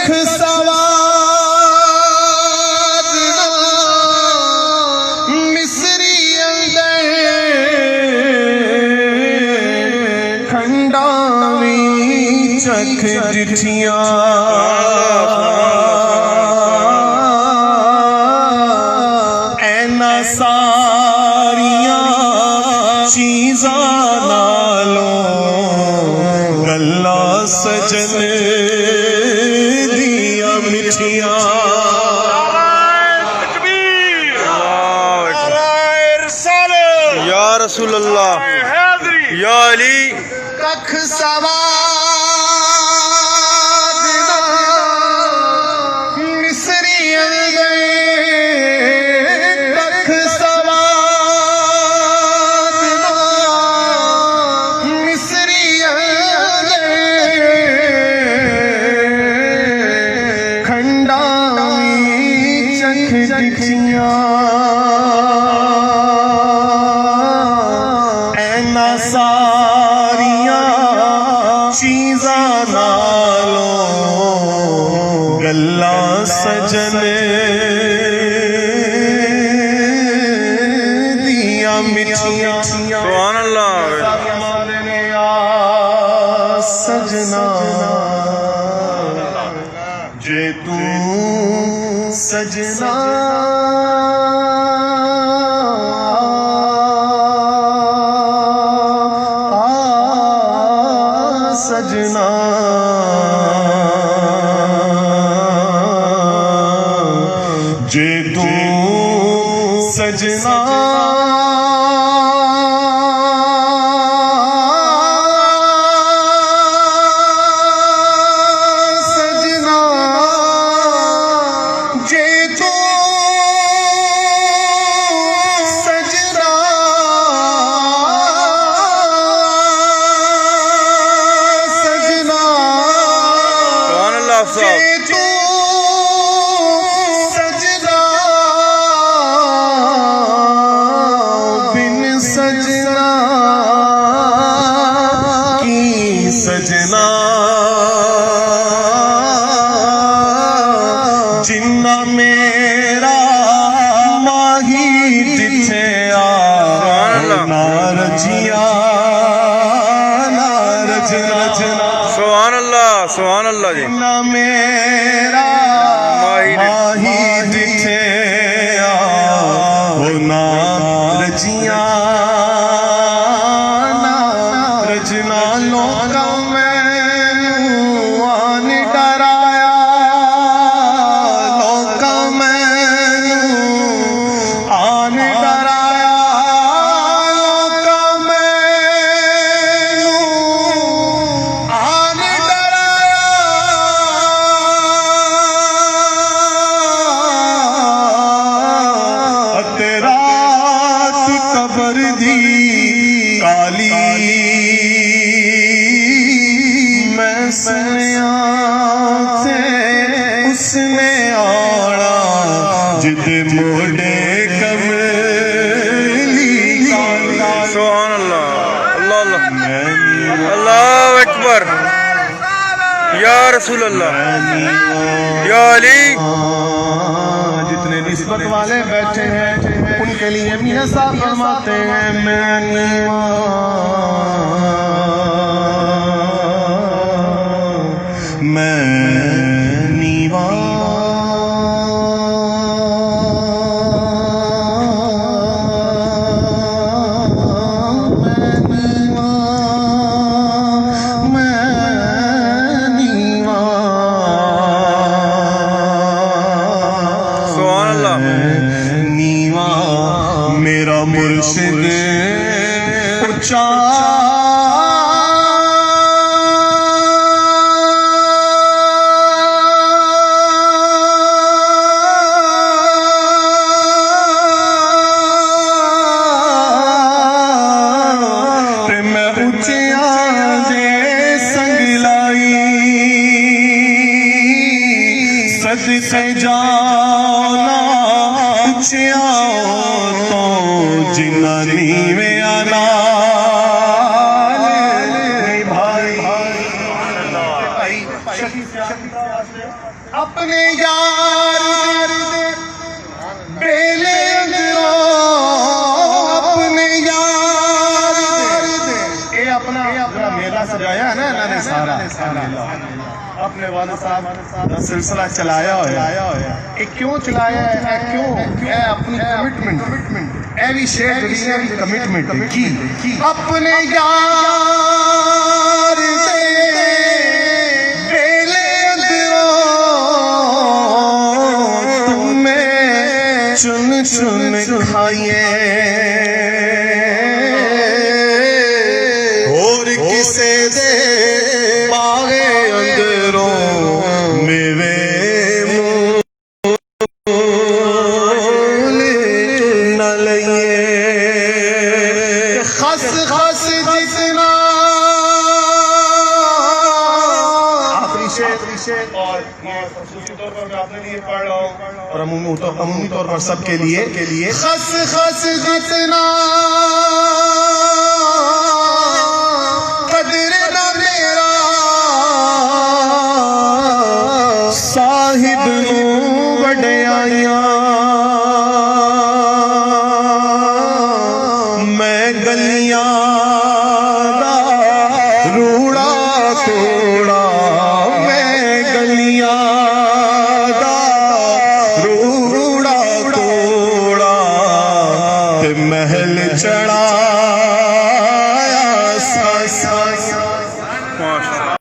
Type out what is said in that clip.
कख सवाद मिसरी अंदर खंडावी चख जिठिया ऐना सारिया चीज़ा नालों गल्ला सजन दिया मिठिया या रसूल अल्लाह या अली कख सवाद मिसरी अंदर कख सवाद मिसरी अंदर खंडावी चख जिठिया ऐना सारिया चीज़ा नालों गल्ला सजन दिया मिठिया सुभान अल्लाह सजना जे तू सजना सजना जे तू सजना सजना जे तू सजना सुभान अल्लाह साहब तू सजना बिन सजना की सजना जिन्ना मेरा माही जिथे नारजिया नारज रजना सुभान अल्लाह जी न मेरा माही दिखे हो नारजिया नारजना लोका मैनू आन डराया लोका मैनू आन डराया लोका मैनू आन रात कबर दी काली मैं सुनिया थे उसने आना जिद मोड़े कमली सुभान अल्लाह अल्लाह अल्लाह अकबर या रसूल अल्लाह या अली जितने निस्बत वाले बैठे हैं उनके लिए मियां साहब फरमाते हैं मैं नीवा नीवा मेरा मुर्शिद ऊंचा मैं ऊंचिया दे संग लाई सदके जाना ऊंचिया तो जिन्ना नीवे आना भाई अपने यार बेले अंदरों अपने यार ये अपना मेला सजाया है ना इन्होंने सारा अपने वाले साहब का सिलसिला चलाया होया ये क्यों चलाया है क्यों है अपनी कमिटमेंट ए भी शेर जड़ी कमिटमेंट की अपने यार दे बेले अंदरों तुम्हें चुन चुन खाइए और किसे दे बागे अंदरों मेवे मूल न लइए खस खस जितना आखिरी शेर और ये खसूसी तौर पर मैं अपने लिए पढ़ रहा हूँ और अमूमी तौर पर सबके लिए खस खस जितना